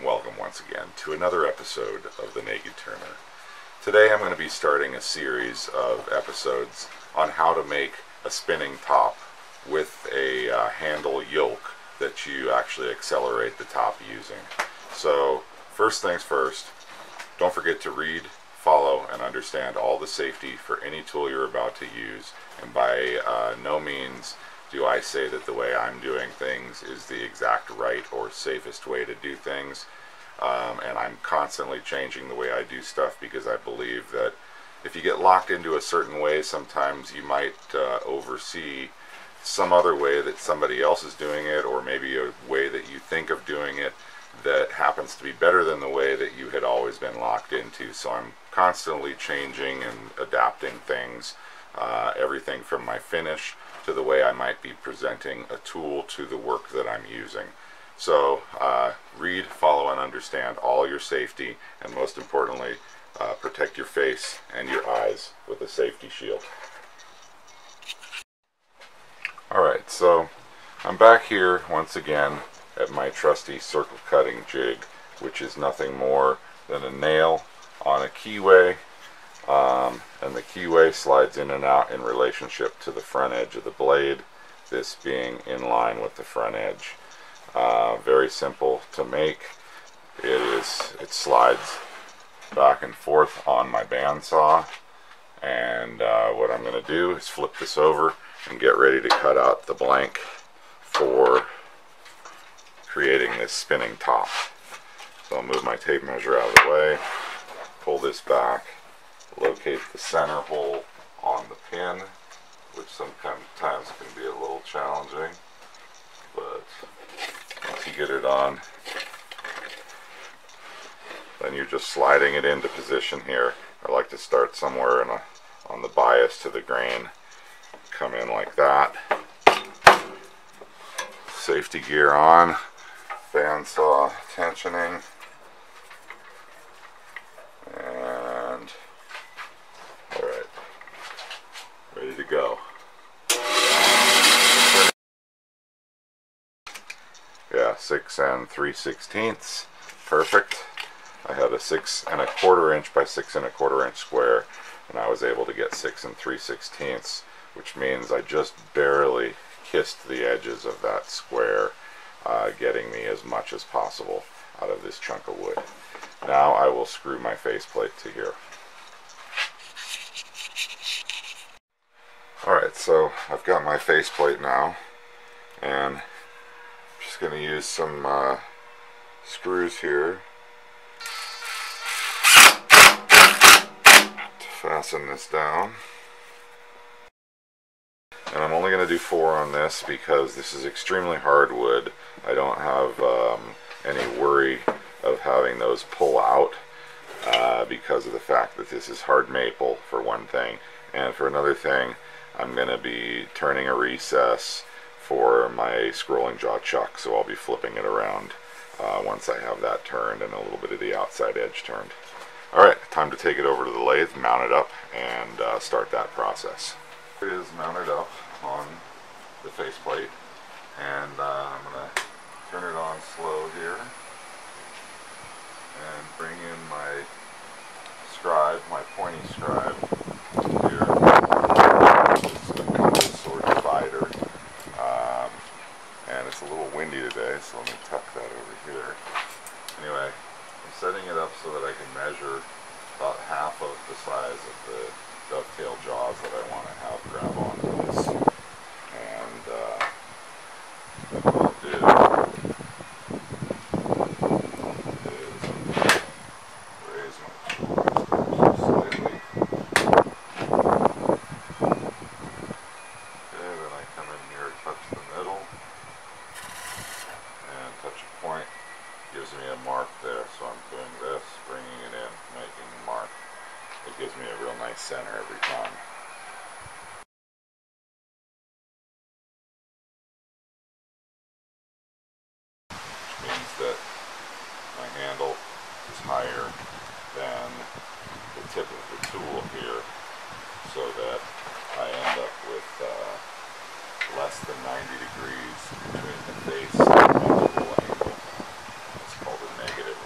welcome once again to another episode of The Naked Turner. Today I'm going to be starting a series of episodes on how to make a spinning top with a handle yoke that you actually accelerate the top using. So first things first, don't forget to read, follow, and understand all the safety for any tool you're about to use. And by no means do I say that the way I'm doing things is the exact right or safest way to do things. And I'm constantly changing the way I do stuff because I believe that if you get locked into a certain way, sometimes you might oversee some other way that somebody else is doing it, or maybe a way that you think of doing it that happens to be better than the way that you had always been locked into. So I'm constantly changing and adapting things, everything from my finish to the way I might be presenting a tool to the work that I'm using. So read, follow, and understand all your safety, and most importantly, protect your face and your eyes with a safety shield. Alright, so I'm back here once again at my trusty circle cutting jig, which is nothing more than a nail on a keyway, and the keyway slides in and out in relationship to the front edge of the blade, this being in line with the front edge. Very simple to make. It slides back and forth on my bandsaw, and what I'm going to do is flip this over and get ready to cut out the blank for creating this spinning top. So I'll move my tape measure out of the way, pull this back, locate the center hole on the pin, which sometimes can be a little challenging, but once you get it on, then you're just sliding it into position here. I like to start somewhere on the bias to the grain, come in like that, safety gear on, bandsaw tensioning, and alright, ready to go. Yeah, 6 3/16, perfect. I had a 6 1/4 inch by 6 1/4 inch square, and I was able to get 6 3/16, which means I just barely kissed the edges of that square, getting me as much as possible out of this chunk of wood. Now I will screw my faceplate to here. Alright, so I've got my faceplate now, and I'm just going to use some screws here to fasten this down. And I'm only going to do 4 on this because this is extremely hard wood. I don't have any worry of having those pull out because of the fact that this is hard maple, for one thing. And for another thing, I'm going to be turning a recess for my scrolling jaw chuck, so I'll be flipping it around once I have that turned and a little bit of the outside edge turned. Alright, time to take it over to the lathe, mount it up, and start that process. It is mounted up on the faceplate, and I'm going to turn it on slow here and bring in my scribe, my pointy scribe here. It's a compass or divider, and it's a little windy today, so let me tuck that over here. Anyway, I'm setting it up so that I can measure about half of the size of the dovetail jaws that I want to have grab onto this. And what I'll do is raise my tool slightly. Okay, then I come in here, touch the middle, and touch a point. Gives me a mark there, so I'm doing this, bringing it in, making a mark. It gives me a real nice center every time. Which means that my handle is higher than the tip of the tool here, so that I end up with less than 90 degrees between the face and the tool angle. It's called a negative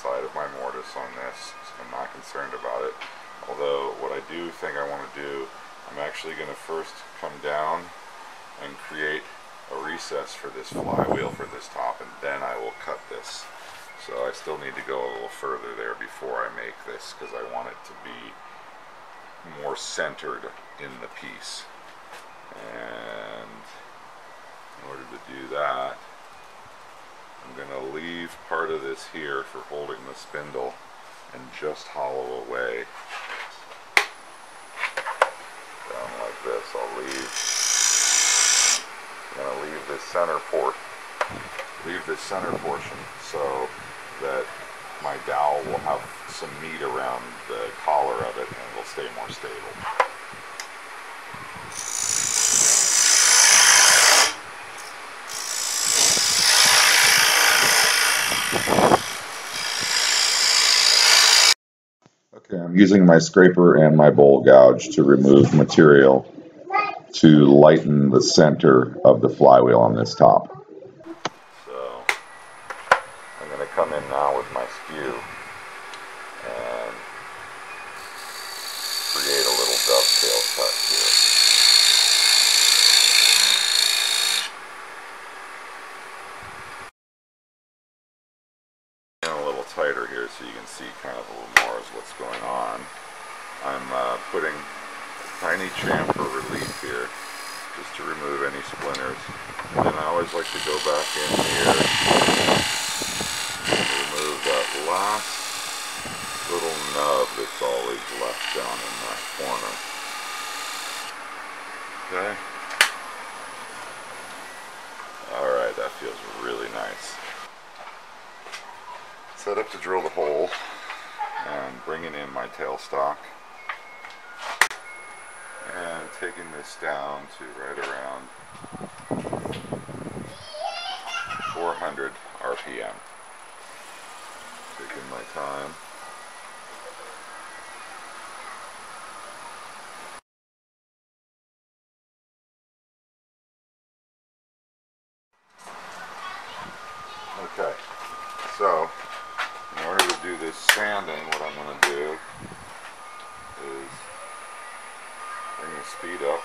side of my mortise on this, so I'm not concerned about it. Although what I do think I want to do, I'm actually going to first come down and create a recess for this flywheel for this top, and then I will cut this. So I still need to go a little further there before I make this, because I want it to be more centered in the piece. And in order to do that, I'm going to leave part of this here for holding the spindle and just hollow away down like this. I'm going to leave this center portion so that my dowel will have some meat around the collar of it and it will stay more stable. Okay, I'm using my scraper and my bowl gouge to remove material to lighten the center of the flywheel on this top. So I'm going to come in now with my skew and create a little dovetail cut here. A little tighter here so you can see kind of a little more of what's going on. I'm putting a tiny chamfer relief here just to remove any splinters. And then I always like to go back in here and remove that last little nub that's always left down in that corner. Okay. Alright, that feels really nice. Set up to drill the hole and bringing in my tailstock and taking this down to right around 400 RPM. Taking my time. Okay, so in order to do this sanding, what I'm going to do is bring the speed up.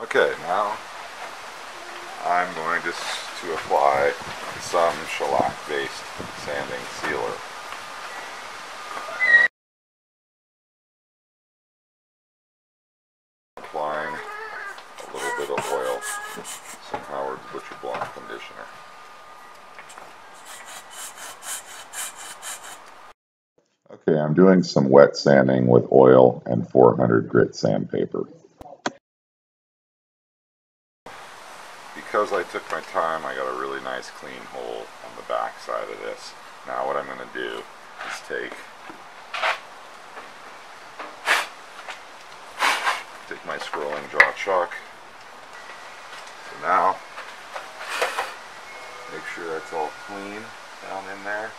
Okay, now I'm going to apply some shellac-based sanding sealer. Applying a little bit of oil, some Howard's Butcher Block conditioner. Okay, I'm doing some wet sanding with oil and 400 grit sandpaper. Because I took my time, I got a really nice clean hole on the back side of this. Now what I'm going to do is take my scrolling jaw chuck. So now, make sure that's all clean down in there.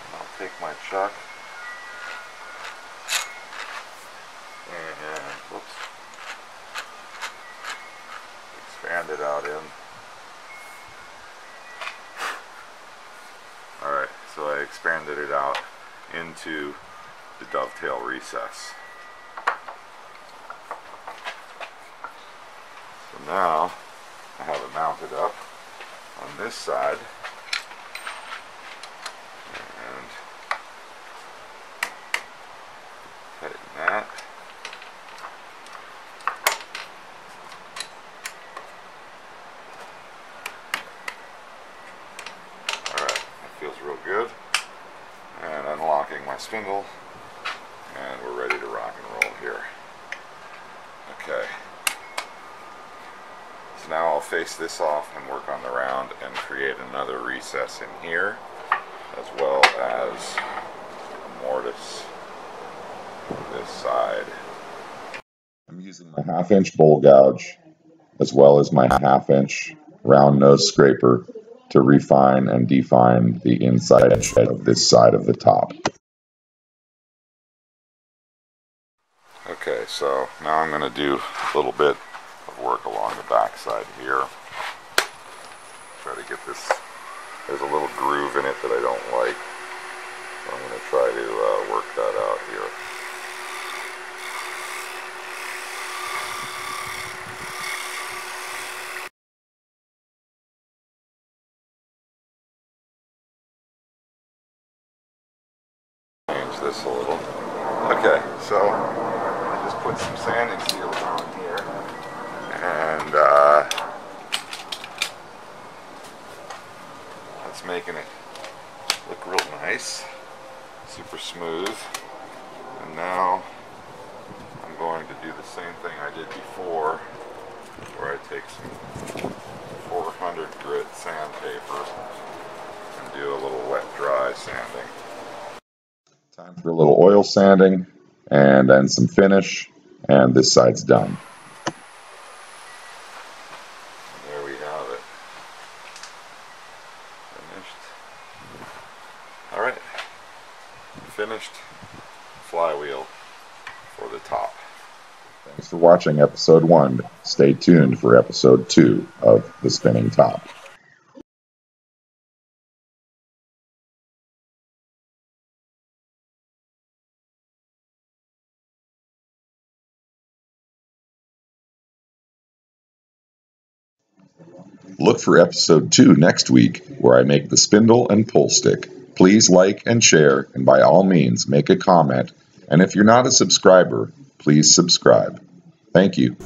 And I'll take my chuck and whoops. Expand it out in. Alright, so I expanded it out into the dovetail recess. So now I have it mounted up on this side and tighten that. Feels real good. And unlocking my spindle, and we're ready to rock and roll here. Okay. So now I'll face this off and work on the round and create another recess in here, as well as a mortise this side. I'm using my 1/2 inch bowl gouge as well as my 1/2-inch round nose scraper to refine and define the inside edge of this side of the top. Okay, so now I'm going to do a little bit of work along the back side here. Try to get this, there's a little groove in it that I don't like. So I'm going to try to work that out here. Change this a little. Okay, so I just put some sanding seals on here, and that's making it look real nice, super smooth. And now I'm going to do the same thing I did before, where I take some 400 grit sandpaper and do a little wet dry sanding. Time for a little oil sanding and then some finish, and this side's done. There we have it. Finished. Alright. Finished flywheel for the top. Thanks for watching episode 1. Stay tuned for episode 2 of The Spinning Top. Look for episode 2 next week, where I make the spindle and pull stick. Please like and share, and by all means make a comment. And if you're not a subscriber, please subscribe. Thank you.